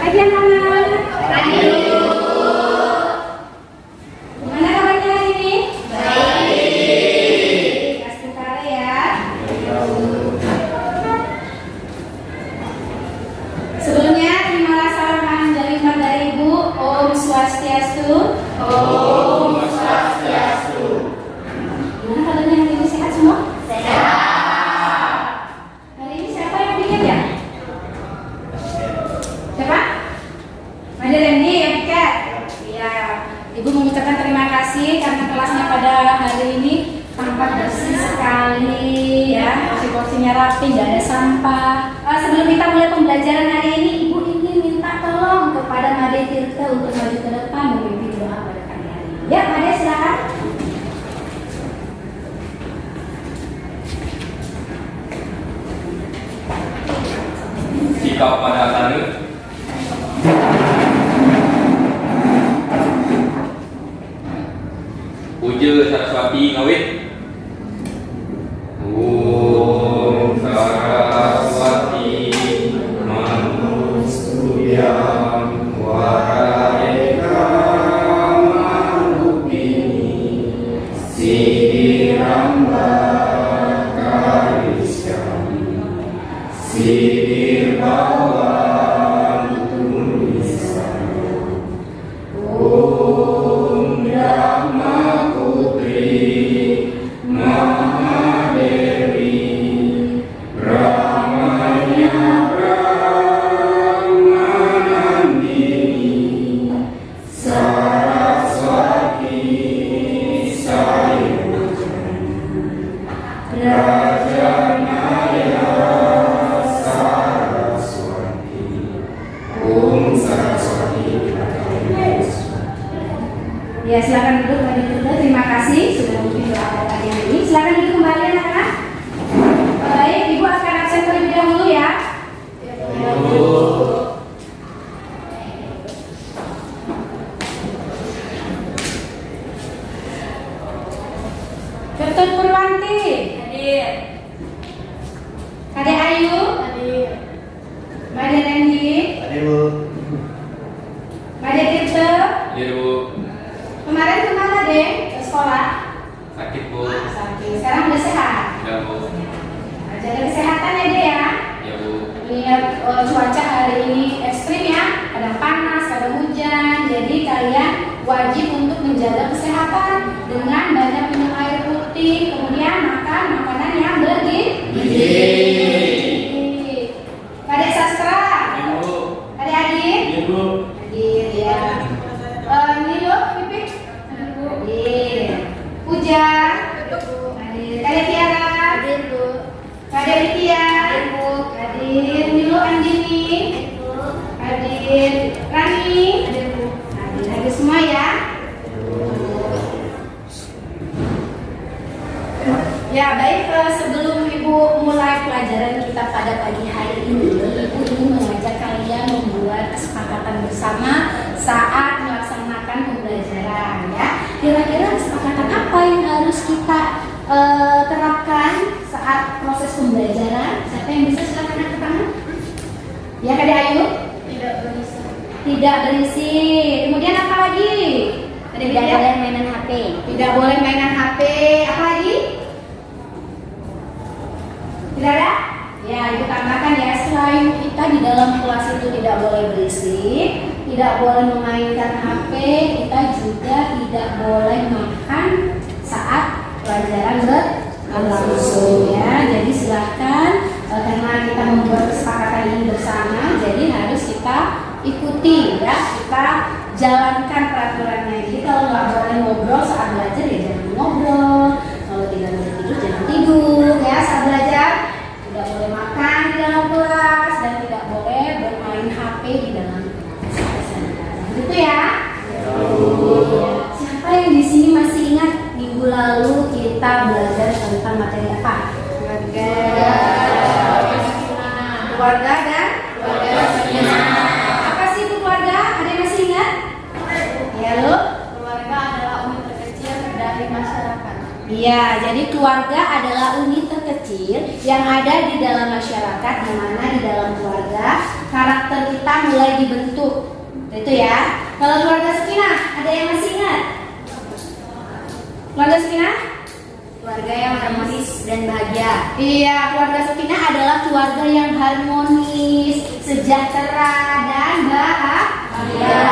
Pagi anak-anak. Pagi. Gimana kabarnya hari ini? Baik. Kasih sebentar ya. Sebelumnya terimalah salam panjang dari Ibu. Om Swastiastu. Om Swastiastu. Gimana kabarnya hari ini, sehat semua? Sehat. Hari ini siapa yang bikin ya? Siapa? Ada Randy yang piket? Iya. Ibu mengucapkan terima kasih karena kelasnya pada hari ini tampak bersih sekali ya. Porsi-porsinya rapi, tidak ada sampah. Sebelum kita mulai pembelajaran hari ini, Ibu ingin minta tolong kepada Made Tirta untuk maju ke depan memimpin doa pada pagi hari ini. Ya, Made silakan. Sikap pada hari Puja Saraswati ngawit. Om Saraswati Manustuyam Waraheka Marupini Siddhiramba Karisyami Siddhir Bhavan Tunisana Om Brahma Putri Mahadewi Brahmanya Brahmanandini Saraswati Sayojani Rajanaya Saraswati. Om Saraswati. Ya, silakan duduk Made Tirta. Terima kasih sudah memimpin doa pada pagi hari ini. Silakan duduk kembali anak-anak. Baik, Ibu akan absen terlebih dahulu ya. Ketut Purwanti hadir. Kade Ayu hadir. Made Randy, Hadir Bu. Made Tirta. Hadir Bu. Kemarin kemana deh? Ke sekolah? Sakit Bu. Sakit. Sekarang udah sehat. Ya Bu. Nah, jaga kesehatan ya deh ya. Ya Bu. Lihat cuaca hari ini ekstrim ya, kadang panas, kadang hujan. Jadi kalian wajib untuk menjaga kesehatan dengan banyak minum air putih, kemudian makan makanan yang bergizi. Kadek Sastra, Kadek Adit, Adit ya. Ini loh, Pipik, Adit. Puja, Adit. Kadek Tiara, Adit Bu. Kadek Widya, Adit. Ini loh Anjini, Adit. Rani, Adit Bu. Adit. Adit semua ya. Ya baik, sebelum Ibu mulai pelajaran kita pada pagi hari ini, Ibu ingin mengajak kalian membuat kesepakatan bersama saat melaksanakan pembelajaran ya. Kira-kira kesepakatan apa yang harus kita terapkan saat proses pembelajaran? Siapa yang bisa silakan angkat tangan? Ya, Kadek Ayu? Tidak berisi. Tidak berisi. Kemudian apa lagi? Tidak boleh mainan HP. Tidak boleh mainan HP. Apa lagi? Tidak ada? Ya, Ibu tambahkan ya, selain kita di dalam kelas itu tidak boleh berisik, tidak boleh memainkan HP, kita juga tidak boleh makan saat pelajaran berlangsung ya. Jadi silakan, karena kita membuat kesepakatan ini bersama, jadi harus kita ikuti ya, kita jalankan peraturannya. Jadi kalau nggak boleh ngobrol saat belajar ya jangan ngobrol, kalau tidak boleh tidur jangan tidur ya saat belajar. Tidak boleh makan di dalam kelas dan tidak boleh bermain HP di dalam kelas. Begitu ya? Siapa yang di sini masih ingat minggu lalu kita belajar tentang materi apa? Keluarga dan keluarga. Apa sih itu keluarga? Ada yang masih ingat? Ya lo? Keluarga adalah unit terkecil dari masyarakat. Iya, jadi keluarga adalah unit terkecil yang ada di dalam masyarakat, di mana di dalam keluarga karakter kita mulai dibentuk. Itu ya. Kalau keluarga Sakinah, ada yang masih ingat? Keluarga Sakinah? Keluarga yang harmonis dan bahagia. Iya, keluarga Sakinah adalah keluarga yang harmonis, sejahtera dan bahagia.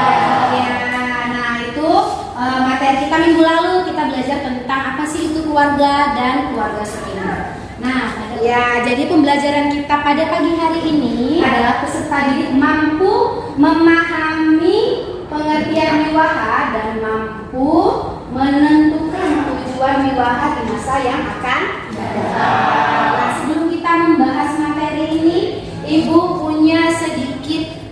Nah, itu materi kita minggu lalu kita belajar tentang apa sih itu keluarga dan keluarga Sakinah. Nah, ya, jadi pembelajaran kita pada pagi hari ini adalah peserta didik mampu memahami pengertian wiwaha dan mampu menentukan tujuan wiwaha di masa yang akan datang. Nah, sebelum kita membahas materi ini, Ibu punya sedikit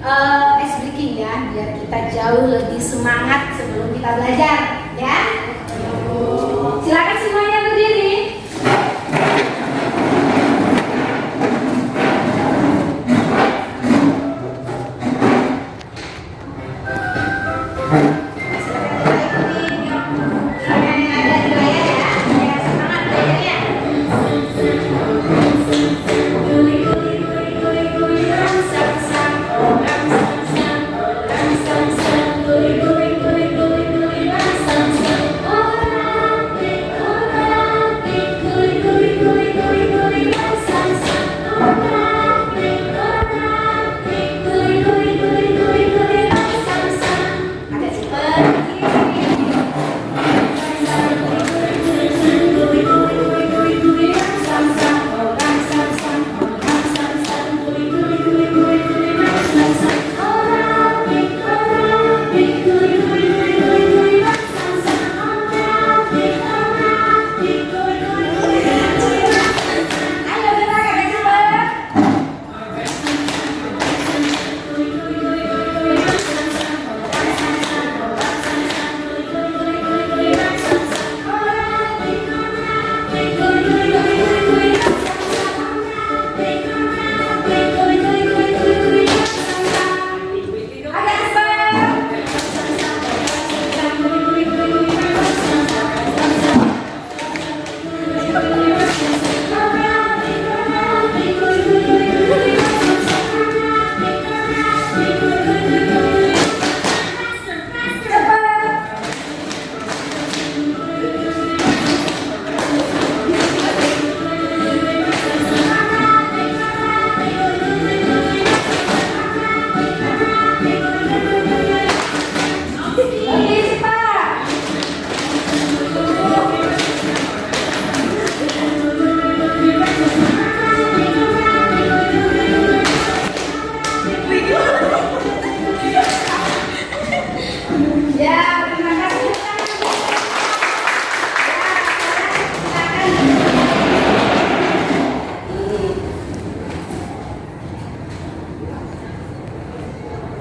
ice breaking ya, biar kita jauh lebih semangat sebelum kita belajar, ya. Silakan semuanya berdiri.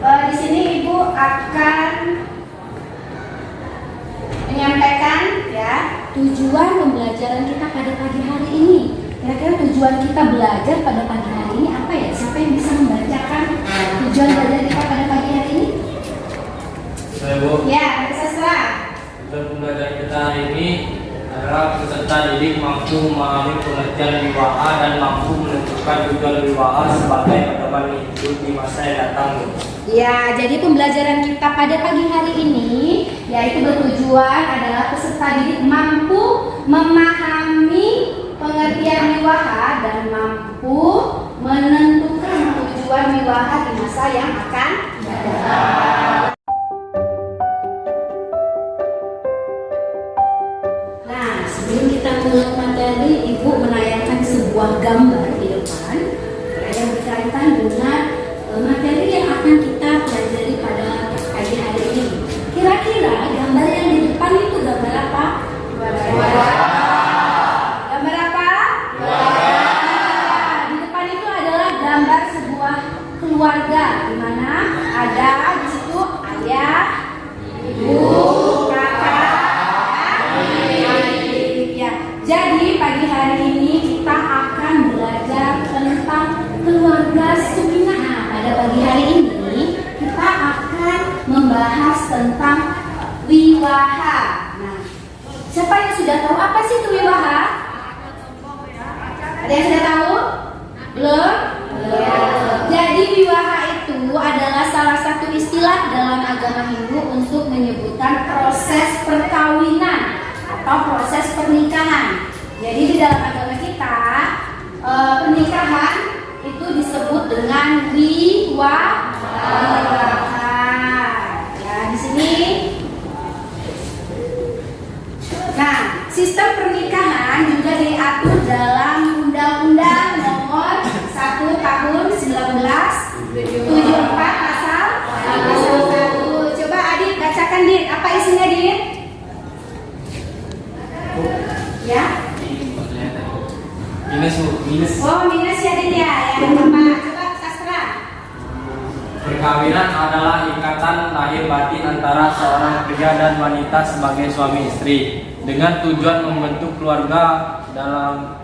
Di sini Ibu akan menyampaikan ya tujuan pembelajaran kita pada pagi hari ini. Kira-kira tujuan kita belajar pada pagi hari ini apa ya? Siapa yang bisa membacakan tujuan belajar kita pada pagi hari ini? Saya Bu. Ya, Pak Sastra. Tujuan pembelajaran kita hari ini adalah peserta didik mampu memahami pengertian wiwaha dan mampu menentukan tujuan wiwaha sebagai pedoman hidup di masa yang datang. Bu. Ya, jadi pembelajaran kita pada pagi hari ini yaitu bertujuan adalah peserta didik mampu memahami pengertian wiwaha dan mampu menentukan tujuan wiwaha di masa yang akan datang. Nah, sebelum kita mulai materi, Ibu menayangkan sebuah gambar di depan yang berkaitan dengan materi yang akan kita pelajari pada pagi hari ini. Kira-kira gambar yang di depan itu gambar apa? Gambar apa? Di depan itu adalah gambar sebuah keluarga di mana ada di situ ayah, ibu, kakak, adik. Ya. Jadi pagi hari ini kita akan belajar tentang keluarga Sakinah. Pada pagi hari ini kita akan membahas tentang wiwaha. Nah, Siapa yang sudah tahu apa sih itu wiwaha? Ada yang sudah tahu? Belum? Jadi wiwaha itu adalah salah satu istilah dalam agama Hindu untuk menyebutkan proses perkawinan atau proses pernikahan. Jadi di dalam agama kita pernikahan itu disebut dengan wiwaha. Ya, di sini. Nah, sistem pernikahan juga diatur dalam Undang-Undang Nomor 1 Tahun 1974 pasal 1. Coba Adit bacakan, Dit. Apa isinya, Dit? Ya. Minus. Oh, minus ya, Dit ya. Yang apa? Coba sastra. Perkawinan adalah ikatan lahir batin antara seorang pria dan wanita sebagai suami istri dengan tujuan membentuk keluarga dalam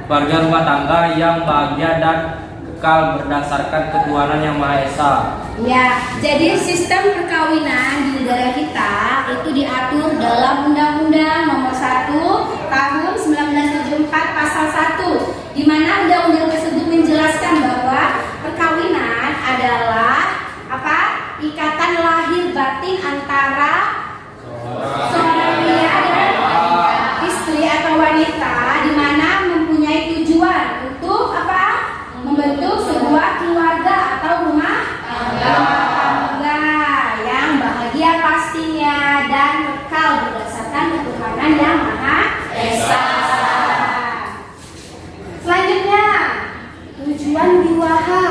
keluarga rumah tangga yang bahagia dan kekal berdasarkan ketuhanan yang Maha Esa. Ya, jadi sistem perkawinan di negara kita itu diatur dalam Undang-Undang Nomor 1 Tahun 1974 Pasal 1, di mana undang-undang tersebut menjelaskan bahwa perkawinan adalah apa? Ikatan lahir batin antara seorang pria dan istri atau wanita, di mana mempunyai tujuan untuk apa? Membentuk sebuah keluarga atau rumah tangga yang bahagia pastinya dan kekal berdasarkan ketuhanan yang Maha Esa. Selanjutnya, tujuan wiwaha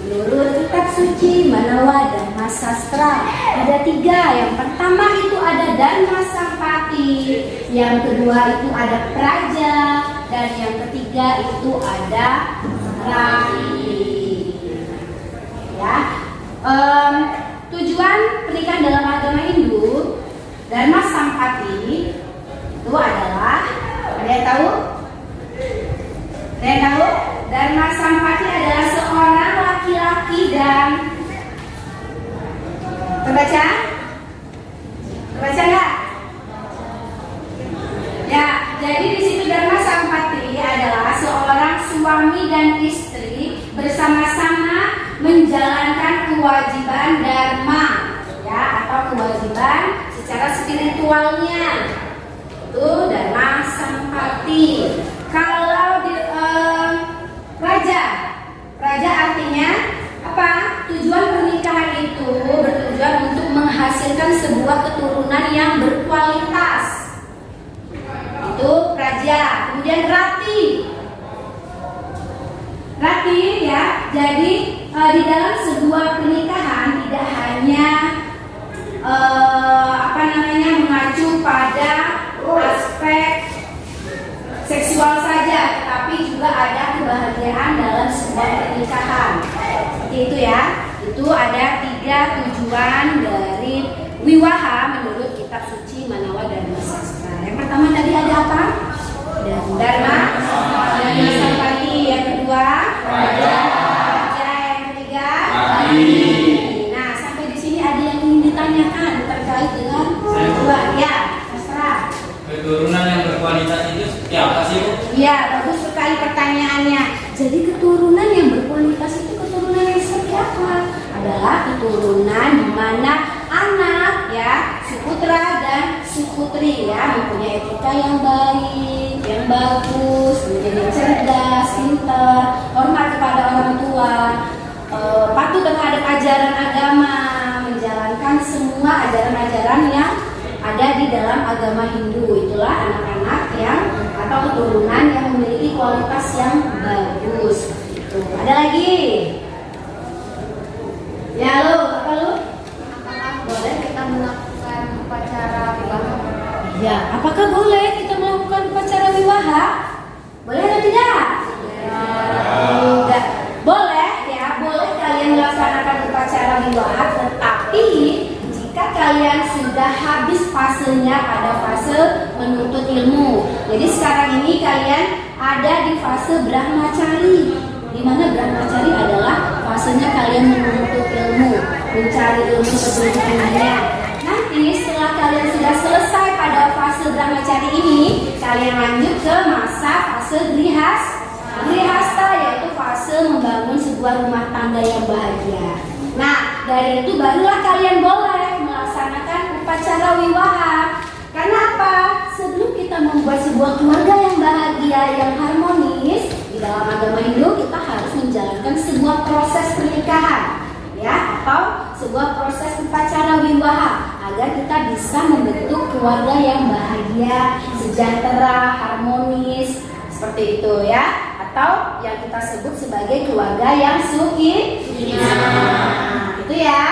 menurut kitab suci Manawa Dharma Sastra ada 3. Yang pertama itu ada Dharma Sampati, yang kedua itu ada Praja, dan yang ketiga itu ada Rahi. Ya, tujuan pernikahan dalam agama Hindu, Dharma Sampati itu adalah, ada yang tahu? Ada yang tahu? Dharma Sampati adalah seorang laki-laki dan terbaca? Terbaca nggak? Ya, jadi di situ Dharma Sampati adalah seorang suami dan istri bersama-sama menjalankan kewajiban dharma, ya, atau kewajiban secara spiritualnya. Itu Dharma Sampati. Kalau di Raja artinya apa? Tujuan pernikahan itu bertujuan untuk menghasilkan sebuah keturunan yang berkualitas. Itu Praja. Kemudian Rati ya. Jadi di dalam sebuah pernikahan tidak hanya mengacu pada aspek seksual saja, tetapi juga ada kebahagiaan dalam sebuah pernikahan. Seperti itu ya. Itu ada 3 tujuan dari wiwaha menurut kitab suci Manawa Dharma Sastra. Yang pertama tadi ada apa? Dharma Sampati. Yang kedua Praja. Yang ketiga Rahi. Nah, sampai di sini ada yang ingin ditanyakan terkait dengan tujuan ya. Keturunan yang berkualitas itu seperti apa sih, Bu? Iya, bagus sekali pertanyaannya. Jadi keturunan yang berkualitas itu keturunan yang seperti apa? Adalah keturunan di mana anak ya, suputra dan suputri ya, mempunyai etika yang baik, yang bagus, menjadi cerdas, pintar, hormat kepada orang tua, patuh terhadap ajaran agama, menjalankan semua ajaran-ajaran yang ada di dalam agama Hindu. Itulah anak-anak yang atau keturunan yang memiliki kualitas yang bagus. Itu. Ada lagi? Ya lo, apa lo? Apakah boleh kita melakukan upacara wiwaha? Ya, apakah boleh kita melakukan upacara wiwaha? Boleh atau tidak? Tidak. Boleh ya, boleh kalian melaksanakan upacara wiwaha, tetapi jika kalian sudah habis fasenya pada fase menuntut ilmu. Jadi sekarang ini kalian ada di fase Brahmacari, di mana Brahmacari adalah fasenya kalian menuntut ilmu, mencari ilmu sebelum dunia. Nanti setelah kalian sudah selesai pada fase hari ini kalian lanjut ke masa fase grihasta, yaitu fase membangun sebuah rumah tangga yang bahagia. Nah, dari itu barulah kalian boleh melaksanakan upacara wiwaha. Karena apa? Sebelum kita membuat sebuah keluarga yang bahagia, yang harmonis, di dalam agama Hindu kita harus menjalankan sebuah proses pernikahan, ya, atau sebuah proses upacara wiwaha agar kita bisa membentuk keluarga yang bahagia, sejahtera, harmonis, seperti itu ya, atau yang kita sebut sebagai keluarga yang suki. Nah, itu ya.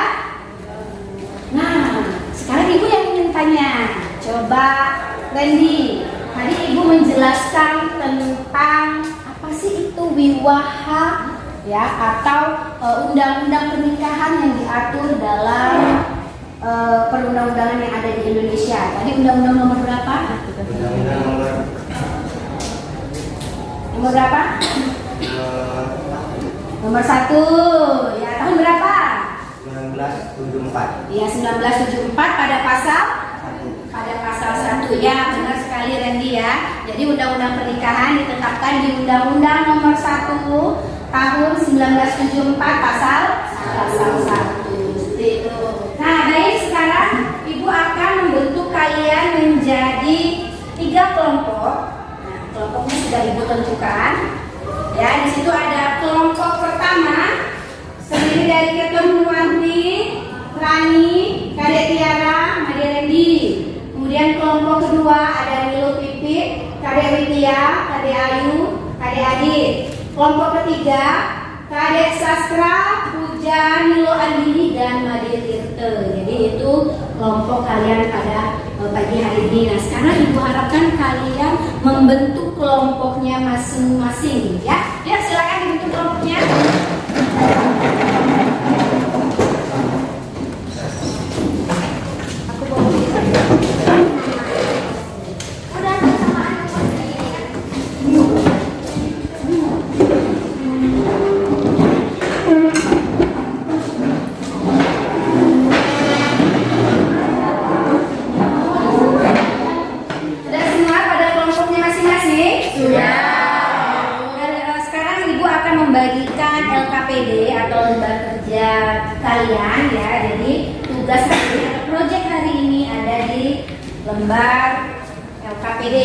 Nah, sekarang ibu yang ingin tanya, coba Randy, tadi ibu menjelaskan tentang apa sih itu wiwaha, ya, atau undang-undang pernikahan yang diatur dalam perundang-undangan yang ada di Indonesia. Tadi undang-undang nomor berapa? Nomor berapa? Nomor 1. Ya, tahun berapa? 1974. Ya, 1974 pada pasal 1. Ya, benar sekali Randy ya. Jadi undang-undang pernikahan ditetapkan di Undang-Undang nomor 1 tahun 1974 pasal 1. Seperti itu. Nah, baik, sekarang Ibu akan membentuk kalian menjadi 3 kelompok. Nah, kelompoknya sudah Ibu tentukan. Ya, di situ ada kelompok pertama terdiri dari Ketum Nuwanti, Rani, Kadek Tiara, Made Randy. Kemudian kelompok kedua ada Milo Pipit, Kadek Widya, Kadek Ayu, Kadek Adit. Kelompok ketiga Kadek Sastra, Puja, Milo Andini, dan Made Tirte. Jadi itu kelompok kalian pada pagi hari ini. Nah, sekarang Ibu harapkan kalian membentuk kelompoknya masing-masing, ya. Ya, silakan dibentuk kelompoknya. Aku bawa Udah kesamaan Sudah semua pada kelompoknya masing-masing? Sudah. Dan sekarang Ibu akan membagikan LKPD atau lembar kerja kalian ya. Jadi tugas hari ini atau proyek hari ini ada di lembar LKPD.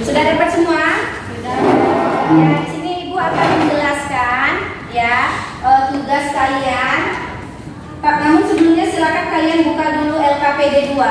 Sudah dapat semua? Sudah. Ya, di sini Ibu akan menjelaskan ya tugas kalian. Namun sebelumnya silakan kalian buka dulu LKPD 2.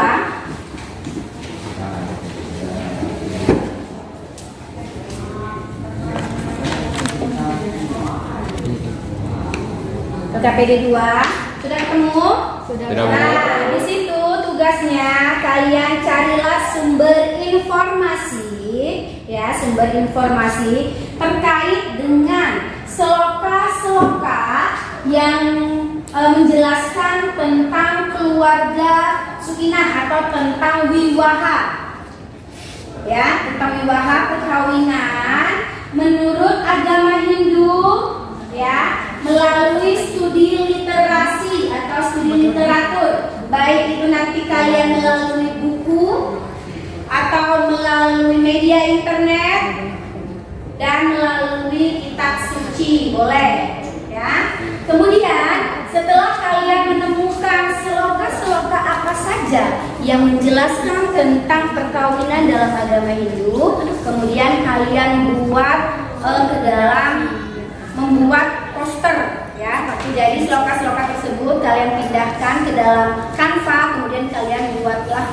LKPD 2 sudah ketemu? Sudah. Nah, di situ tugasnya kalian carilah sumber informasi, ya, sumber informasi terkait dengan seloka-seloka yang menjelaskan tentang keluarga Sukinah atau tentang wiwaha, ya, tentang wiwaha perkawinan menurut agama Hindu, ya, melalui studi literasi atau studi literatur, baik itu nanti kalian melalui buku atau melalui media internet dan melalui kitab suci, boleh ya. Kemudian setelah kalian menemukan seloka-seloka apa saja yang menjelaskan tentang perkawinan dalam agama Hindu, kemudian kalian buat membuat poster ya. Jadi seloka-seloka tersebut kalian pindahkan ke dalam Canva, kemudian kalian buatlah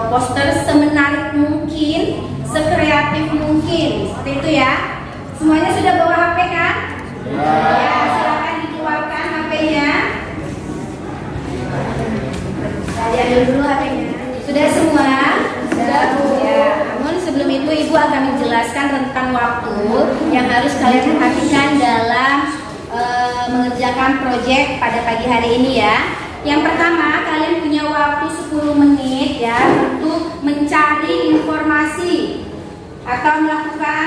poster semenarik mungkin, sekreatif mungkin, seperti itu ya. Semuanya sudah bawa HP kan? Ya, silakan dikeluarkan HP-nya. Kalian dulu HP-nya. Sudah semua? Sudah. Ya. Namun sebelum itu Ibu akan menjelaskan tentang waktu yang harus kalian perhatikan dalam mengerjakan proyek pada pagi hari ini ya. Yang pertama, kalian punya waktu 10 menit ya untuk mencari informasi atau melakukan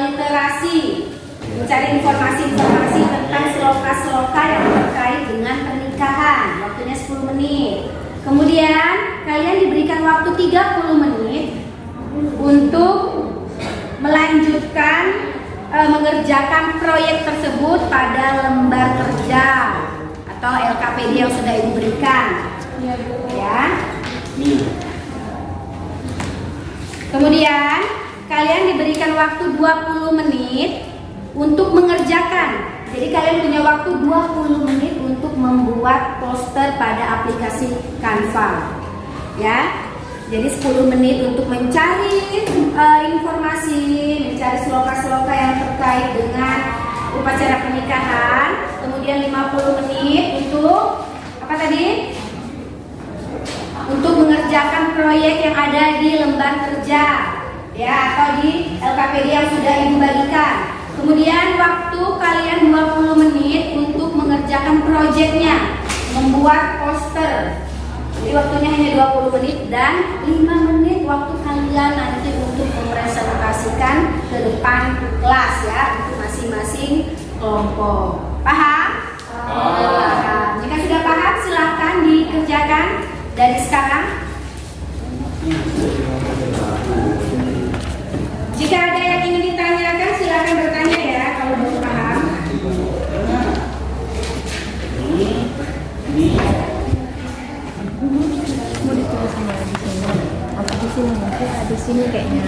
literasi, mencari informasi-informasi tentang sloka-sloka yang terkait dengan pernikahan. Waktunya 10 menit. Kemudian kalian diberikan waktu 30 menit untuk melanjutkan mengerjakan proyek tersebut pada lembar kerja atau LKPD yang sudah Ibu berikan. Ya. Kemudian kalian diberikan waktu 20 menit untuk mengerjakan. Jadi kalian punya waktu 20 menit untuk membuat poster pada aplikasi Canva. Ya. Jadi 10 menit untuk mencari informasi, mencari sloka-sloka yang terkait dengan upacara pernikahan. Kemudian 50 menit untuk apa tadi? Untuk mengerjakan proyek yang ada di lembar kerja, ya, atau di LKPD yang sudah Ibu bagikan. Kemudian waktu kalian 20 menit untuk mengerjakan proyeknya, membuat poster. Jadi waktunya hanya 20 menit dan 5 menit waktu kalian nanti untuk mempresentasikan ke depan kelas ya, untuk masing-masing kelompok. Paham? Paham. Jika sudah paham silahkan dikerjakan dari sekarang. Jika ada yang ingin ditanyakan silahkan bertanya ya kalau belum paham. Mau ditulisnya di sini. Apa di sini? Di sini kayaknya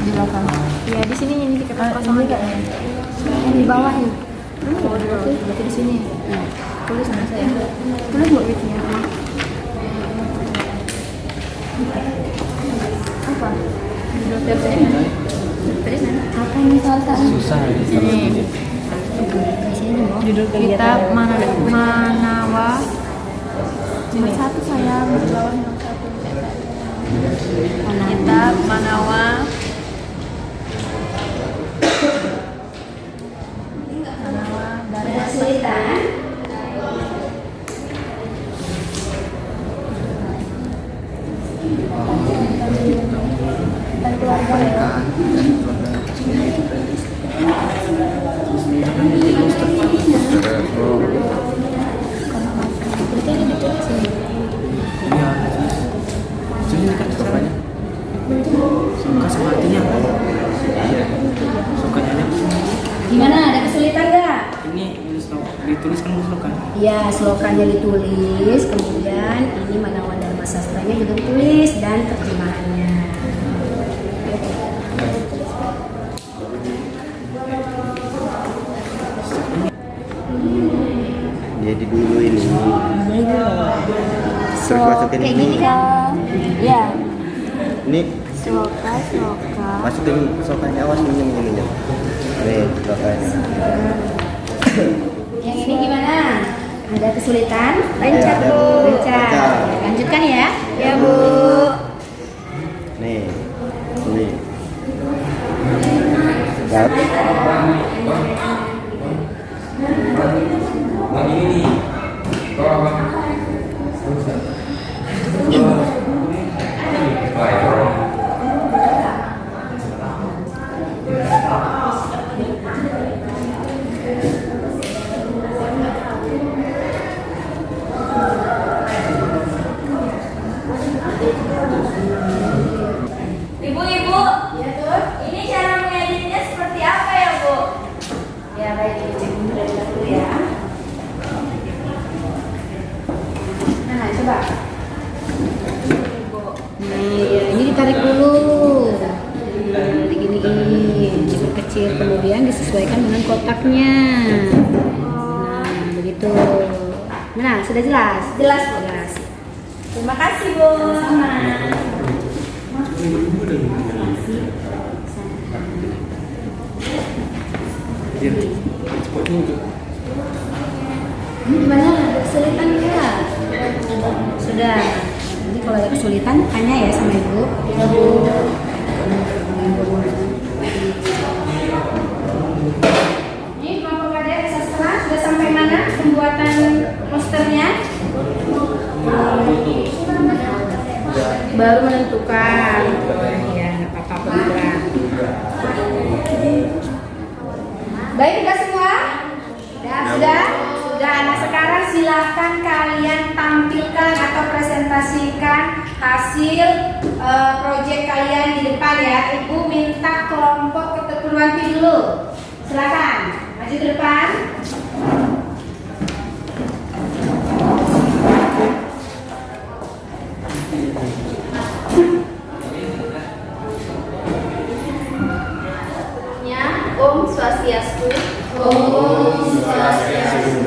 di belakang. Iya di sini ini kita kosong kayaknya. Di bawah nih. Oh di bawah. Berarti di sini. Tulis sama saya. Tulis buat witnya. Apa? Tulis ini. Tulis apa ini salah Susah ini. Judul kitab Manawa nomor 1 saya bawah nomor 1 kitab Manawa dari Kesulitan. Gimana? Ada kesulitan nggak? Ini dituliskan kan? Ya, slokanya ditulis, kemudian ini Manawa Dharma Sastranya juga ditulis dan terjemahannya. Jadi dulu ini so masukin kayak ini. gini kan ya Ini sloka masukin sokanya, awas ini ya. Nih sokanya. Yang ini gimana? Ada kesulitan? lancar Ada, Bu Bu. Lancar. Lancar. Lanjutkan ya. ya Bu Nih. Ini. Siap. Ibu-ibu Ya, Tur. ini cara mengeditnya seperti apa ya Bu Ya, baik. Cek dulu dari dulu ya. Nah, coba. Nah, ya, ini ditarik dulu. Nah, digini-gini, diperkecil, kemudian disesuaikan dengan kotaknya. Nah, begitu. Nah, sudah jelas? Jelas, jelas. terima kasih Bu Sama. Ini gimana? Ada kesulitan nggak? Sudah. Jadi kalau ada kesulitan tanya ya sama Ibu. Ya Bu. Ini kelompok KDR sastra sudah sampai mana pembuatan posternya? baru menentukan. Ya, nggak apa-apa pelan-pelan. Baik, sudah semua? Sudah? Nah, sekarang silahkan kalian tampilkan atau presentasikan hasil proyek kalian di depan ya. Ibu minta kelompok keperluan dulu. Silakan, maju ke depan. Om Swastiastu. Om Swastiastu.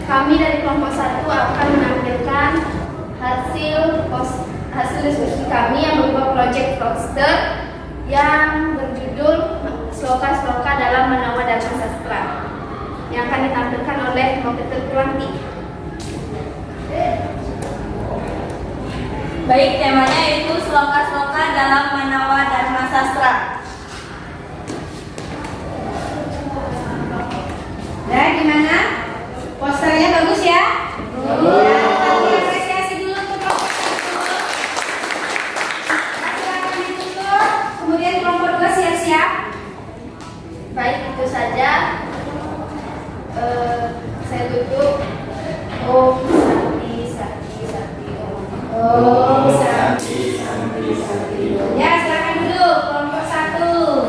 Kami dari kelompok 1 akan menampilkan hasil diskusi kami yang berupa proyek poster yang berjudul Sloka-Sloka dalam Manawa Dharma Sastra yang akan ditampilkan oleh Dr. Purwanti. Baik, temanya itu Sloka-Sloka dalam Manawa Dharma Sastra. Dan gimana? Posternya bagus ya? Bagus. Ya, kami apresiasi dulu untuk kelompok 1. Silakan ditutup. Kemudian kelompok 2 siap-siap. Baik, itu saja. Saya tutup. Om Santi Santi Santi Om. Om Santi Santi Santi. Ya, silakan duduk kelompok 1.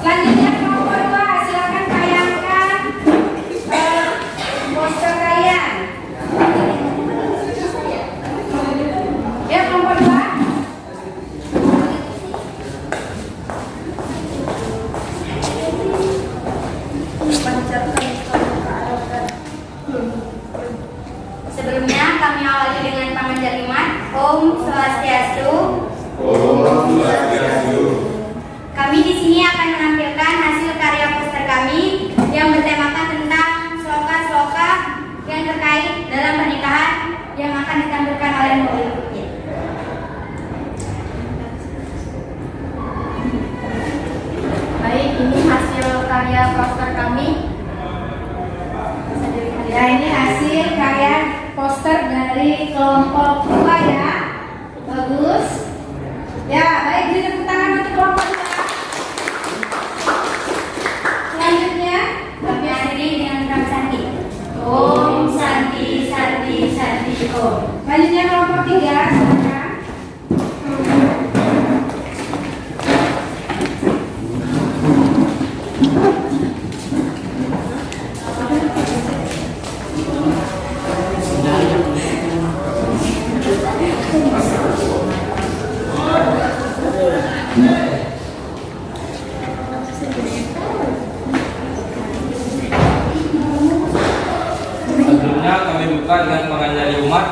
Selanjutnya kelompok 2, silakan tayangkan poster kalian. Ya, kelompok 2. Sebelumnya kami awali dengan panganjalimat. Om Swastiastu. Om Swastiastu. Kami di sini akan menampilkan hasil karya poster kami yang bertemakan tentang sloka-sloka yang terkait dalam pernikahan yang akan ditampilkan oleh Mbak berikutnya. Baik, ini hasil karya poster kami. Ya, ini hasil karya poster dari kelompok 2 ya. Bagus. Ya, baik, beri tepuk tangan untuk kelompok 2. Selanjutnya, Kami akhiri dengan Kang Santi. Om Santi Santi Santi Om. Selanjutnya kelompok 3, silakan. Sebelumnya kami buka dengan penganjali umat.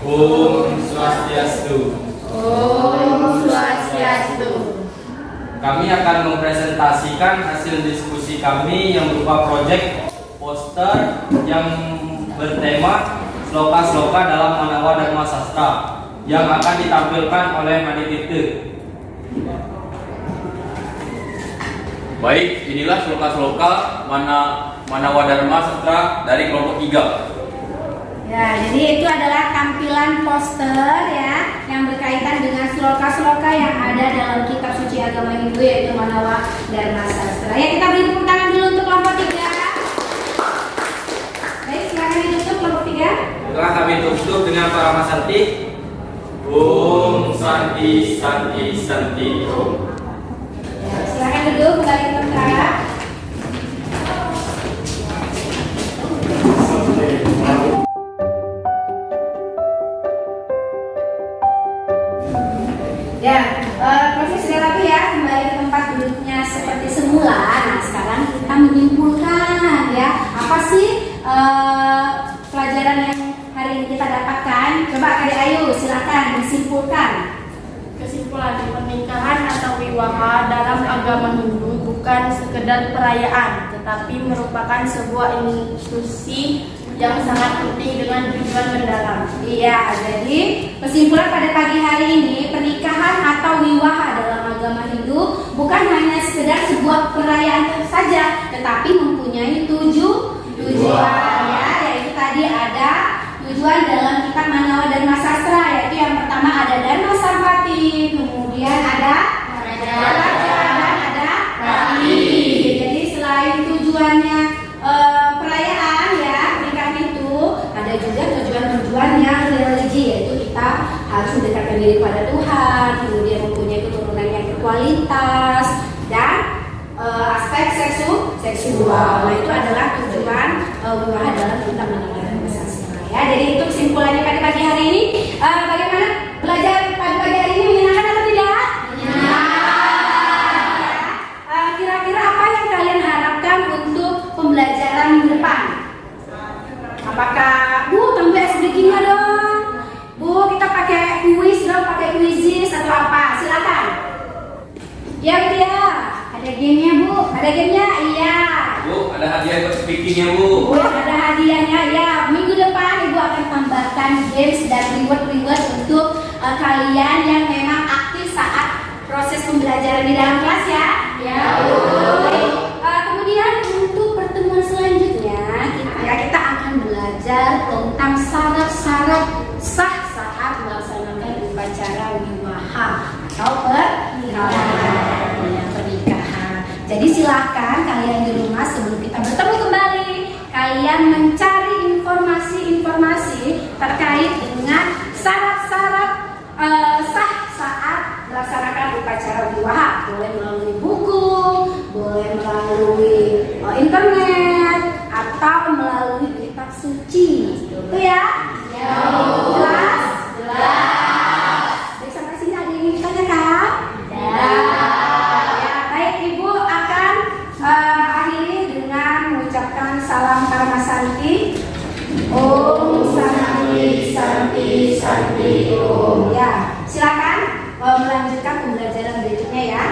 Om Swastiastu. Om Swastiastu. Kami akan mempresentasikan hasil diskusi kami yang berupa proyek poster yang bertema Sloka-Sloka dalam Manawa Dharma Sastra yang akan ditampilkan oleh Maditite. Baik, inilah sloka-sloka Manawa Dharma Sastra dari kelompok 3. Ya, jadi itu adalah tampilan poster ya yang berkaitan dengan sloka-sloka yang ada dalam kitab suci agama Hindu yaitu Manawa Dharma Sastra. Ya, kita beri tepuk tangan dulu untuk kelompok 3. Baik, silakan ditutup kelompok 3. Setelah kami tutup dengan para Santi. Om Santi Santi Santi Om. Ya, silakan duduk kembali ke tempat. Ya, proses sudah rapi ya, kembali ke tempat duduknya seperti semula. Nah, sekarang kita menyimpulkan ya, apa sih pelajaran yang hari ini kita dapatkan? Coba Adik Ayu, silakan disimpulkan. Kesimpulan, pernikahan atau wiwaha dalam agama Hindu bukan sekedar perayaan, tetapi merupakan sebuah institusi yang sangat penting dengan tujuan mendalam. Iya, jadi kesimpulan pada pagi hari ini, pernikahan atau wiwaha dalam agama Hindu bukan hanya sekedar sebuah perayaan saja, tetapi mempunyai tujuan ya, yaitu tadi ada tujuan dalam kitab Manawa Dharma Sastra, yaitu yang pertama ada Dharma Sampati, kemudian ada Raja, dan ada Rati. Jadi selain tujuannya perayaan ya pernikahan itu, ada juga tujuan-tujuan yang religi, yaitu kita harus mendekatkan diri pada Tuhan, kemudian mempunyai keturunan yang berkualitas, dan aspek seksual. Nah itu adalah tujuan wiwaha dalam tentang meninggalkan Pancasila ya. Jadi itu kesimpulannya pada pagi hari ini. Bagaimana belajar pada pagi hari ini, menyenangkan atau tidak? Kira-kira apa yang kalian harapkan untuk pembelajaran minggu depan? Apakah Bu tambah sedikitnya dong? Bu kita pakai kuis dong, pakai kuisis atau apa? Silakan. Ya Bu ya. Ada gamenya Bu? Ada gamenya? Iya. Bu, ada hadiah buat speakingnya Bu. Bu, ada hadiahnya ya. Minggu depan Ibu akan tambahkan games dan reward untuk kalian yang memang aktif saat proses pembelajaran di dalam kelas ya. Ya Bu. Kemudian untuk pertemuan selanjutnya kita akan belajar tentang syarat-syarat sah saat melaksanakan upacara wiwaha atau pernikahan. Jadi silakan kalian di rumah sebelum kita bertemu kembali, kalian mencari informasi-informasi terkait dengan syarat-syarat sah saat melaksanakan upacara wiwaha. Boleh melalui buku, boleh melalui internet, atau melalui kitab suci. Itu ya? Jelas? Baik, sampai sini ada yang ingin ditanyakan? Ya, baik, Ibu akan akhiri dengan mengucapkan salam Karma Santi. Om Santi Santi Santi Om. Ya, silakan melanjutkan pembelajaran berikutnya ya.